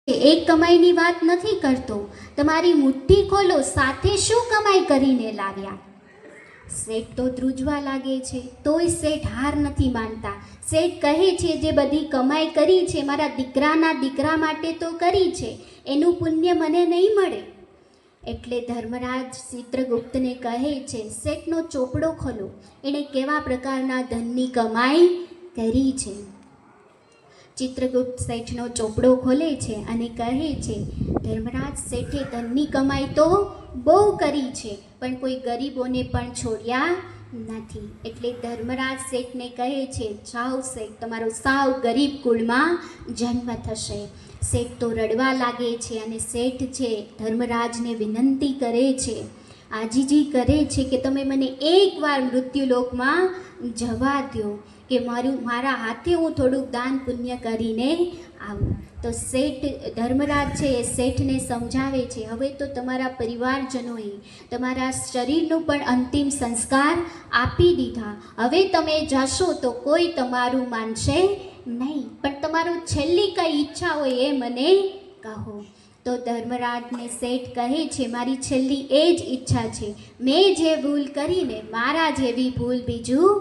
એક કમાઈની વાત નથી કરતો, તમારી મુઠ્ઠી ખોલો, સાથે શું કમાઈ કરીને લાવ્યા? શેઠ તો ધ્રુજવા લાગે છે, તોય શેઠ હાર નથી માનતા. શેઠ કહે છે, જે બધી કમાઈ કરી છે મારા દીકરાના દીકરા માટે તો કરી છે, એનું પુણ્ય મને નહીં મળે. એટલે ધર્મરાજ ચિત્રગુપ્તને કહે છે, શેઠનો ચોપડો ખોલો, એણે કેવા પ્રકારના ધનની કમાઈ કરી છે. ચિત્રગુપ્ત શેઠનો ચોપડો ખોલે છે અને કહે છે, ધર્મરાજ શેઠે ધનની કમાઈ તો બહુ કરી છે, પણ કોઈ ગરીબોને પણ છોડ્યા નથી. એટલે ધર્મરાજ શેઠને કહે છે, જાઓ શેઠ, તમારો સાવ ગરીબ કુળમાં જન્મ થશે. શેઠ તો રડવા લાગે છે અને શેઠ છે ધર્મરાજને વિનંતી કરે છે, આજીજી કરે છે કે તમે મને એકવાર મૃત્યુલોકમાં જવા દો, કે મારા હાથે હું થોડુંક દાન પુણ્ય કરીને આવું. તો શેઠ ધર્મરાજ છે એ શેઠને સમજાવે છે, હવે તો તમારા પરિવારજનોએ તમારા શરીરનું પણ અંતિમ સંસ્કાર આપી દીધા, હવે તમે જશો તો કોઈ તમારું માનશે નહીં, પણ તમારું છેલ્લી કઈ ઈચ્છા હોય એ મને કહો. તો ધર્મરાજને શેઠ કહે છે, મારી છેલ્લી એ જ ઈચ્છા છે, મેં જે ભૂલ કરીને મારા જેવી ભૂલ બીજું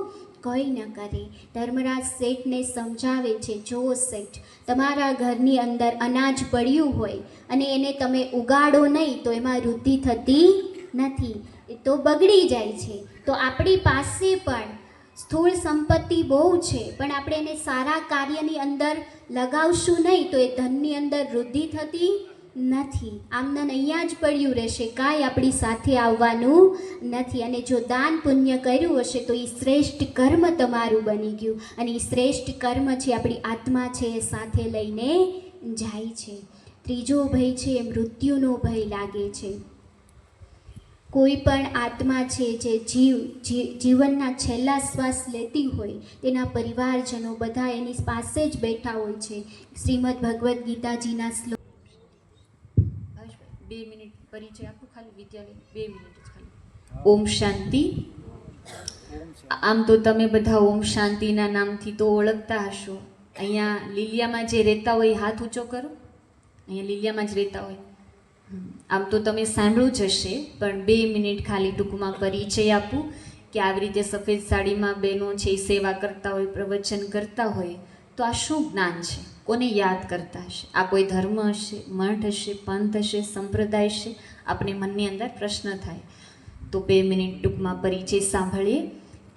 કોઈ ન કરે. ધર્મરાજ શેઠને સમજાવે છે, જો શેઠ, તમારા ઘરની અંદર અનાજ પડ્યું હોય અને એને તમે ઉગાડો નહીં તો એમાં વૃદ્ધિ થતી નથી, એ તો બગડી જાય છે. તો આપણી પાસે પણ સ્થૂળ સંપત્તિ બહુ છે, પણ આપણે એને સારા કાર્યની અંદર લગાવશું નહીં તો એ ધનની અંદર વૃદ્ધિ થતી નથી, આમને અહીંયા જ પડ્યું રહેશે, કાંઈ આપણી સાથે આવવાનું નથી. અને જો દાન પુણ્ય કર્યું હશે તો એ શ્રેષ્ઠ કર્મ તમારું બની ગયું, અને એ શ્રેષ્ઠ કર્મ છે આપણી આત્મા છે એ સાથે લઈને જાય છે. ત્રીજો ભય છે એ મૃત્યુનો ભય લાગે છે. કોઈ પણ આત્મા છે જે જીવનના છેલ્લા શ્વાસ લેતી હોય, તેના પરિવારજનો બધા એની પાસે જ બેઠા હોય છે. શ્રીમદ ભગવદ્ ગીતાજીના શ્લોક 2 મિનિટ પરિચય આપો, ખાલી વિદ્યાલય 2 મિનિટ જ ખાલી. ઓમ શાંતિ. આમ તો તમે બધા ઓમ શાંતિના નામથી તો ઓળખતા હશો. અહીંયા લીલિયામાં જે રહેતા હોય હાથ ઊંચો કરો, અહીંયા લીલિયામાં જ રહેતા હોય. આમ તો તમે સાંભળ્યું જ હશે, પણ 2 મિનિટ ખાલી ટૂંકમાં પરિચય આપું કે આવી રીતે સફેદ સાડીમાં બહેનો છે એ સેવા કરતા હોય, પ્રવચન કરતા હોય, તો આ શું જ્ઞાન છે, કોને યાદ કરતા હશે? આ કોઈ ધર્મ હશે, મઠ હશે, પંથ હશે, સંપ્રદાય હશે? આપણે મનની અંદર પ્રશ્ન થાય. તો 2 મિનિટ ટૂંકમાં પરિચય સાંભળીએ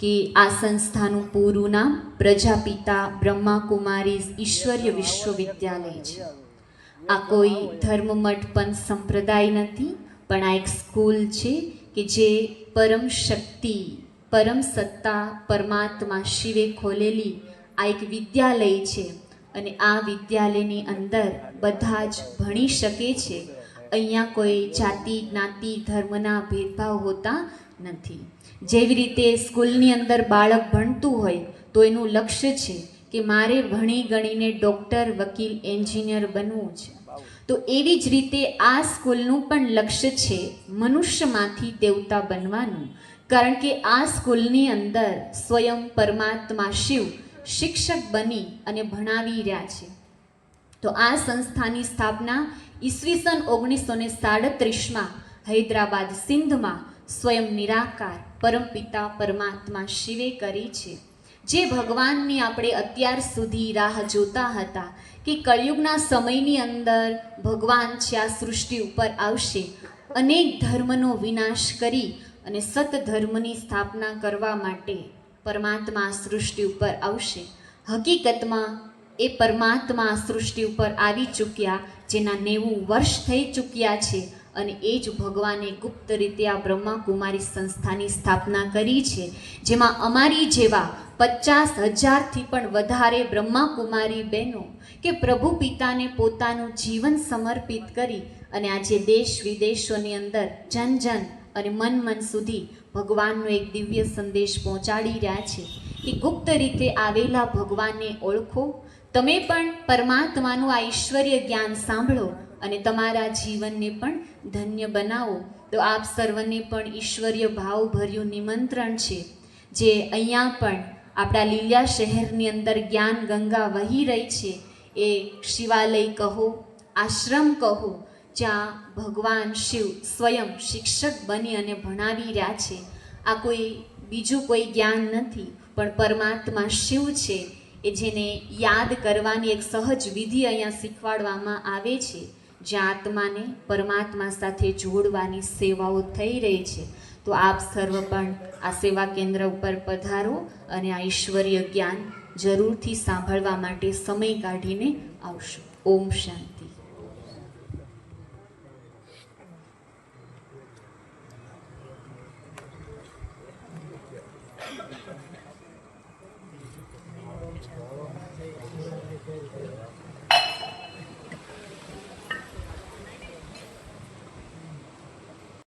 કે આ સંસ્થાનું પૂરું નામ પ્રજાપિતા બ્રહ્માકુમારી ઈશ્વરીય વિશ્વવિદ્યાલય છે. આ કોઈ ધર્મમઠ પંથ સંપ્રદાય નથી, પણ આ એક સ્કૂલ છે કે જે પરમ શક્તિ, પરમ સત્તા, પરમાત્મા શિવે ખોલેલી આ એક વિદ્યાલય છે. અને આ વિદ્યાલયની અંદર બધા જ ભણી શકે છે. અહીંયા કોઈ જાતિ, જ્ઞાતિ, ધર્મના ભેદભાવ હોતા નથી. જેવી રીતે સ્કૂલની અંદર બાળક ભણતું હોય તો એનું લક્ષ્ય છે કે મારે ભણી ગણીને ડૉક્ટર, વકીલ, એન્જિનિયર બનવું છે, તો એવી જ રીતે આ સ્કૂલનું પણ લક્ષ્ય છે મનુષ્યમાંથી દેવતા બનવાનું. કારણ કે આ સ્કૂલની અંદર સ્વયં પરમાત્મા શિવ શિક્ષક બની અને ભણાવી રહ્યા છે. તો આ સંસ્થાની સ્થાપના ઈસવીસન 1937માં હૈદરાબાદ, સિંધમાં સ્વયં નિરાકાર પરમપિતા પરમાત્મા શિવે કરી છે. જે ભગવાનની આપણે અત્યાર સુધી રાહ જોતા હતા કે કળિયુગના સમયની અંદર ભગવાન છે આ સૃષ્ટિ ઉપર આવશે, અનેક ધર્મનો વિનાશ કરી અને સતધર્મની સ્થાપના કરવા માટે પરમાત્મા સૃષ્ટિ ઉપર આવશે. હકીકતમાં એ પરમાત્મા સૃષ્ટિ ઉપર આવી ચૂક્યા, જેના 90 વર્ષ થઈ ચૂક્યા છે, અને એ જ ભગવાને ગુપ્ત રીતે આ બ્રહ્માકુમારી સંસ્થાની સ્થાપના કરી છે, જેમાં અમારી જેવા 50,000થી પણ વધારે બ્રહ્માકુમારી બહેનો કે પ્રભુ પિતાને પોતાનું જીવન સમર્પિત કરી અને આજે દેશ વિદેશોની અંદર જન જન અને મન મન સુધી ભગવાનનો એક દિવ્ય સંદેશ પહોંચાડી રહ્યા છે કે ગુપ્ત રીતે આવેલા ભગવાનને ઓળખો. તમે પણ પરમાત્માનું આ ઈશ્વરીય જ્ઞાન સાંભળો અને તમારા જીવનને પણ ધન્ય બનાવો. તો આપ સર્વને પણ ઈશ્વરીય ભાવભર્યું નિમંત્રણ છે, જે અહીંયા પણ આપણા લીલિયા શહેરની અંદર જ્ઞાન ગંગા વહી રહી છે. એ શિવાલય કહો, આશ્રમ કહો જ્યાં ભગવાન શિવ સ્વયં શિક્ષક બની અને ભણાવી રહ્યા છે. આ કોઈ બીજું કોઈ જ્ઞાન નથી, પણ પરમાત્મા શિવ છે એ જેને યાદ કરવાની એક સહજ વિધિ અહીંયા શીખવાડવામાં આવે છે, જ્યાં આત્માને પરમાત્મા સાથે જોડવાની સેવાઓ થઈ રહી છે. તો આપ સર્વ પણ આ સેવા કેન્દ્ર ઉપર પધારો અને આ ઈશ્વરીય જ્ઞાન જરૂરથી સાંભળવા માટે સમય કાઢીને આવશો. ઓમ શાંતિ.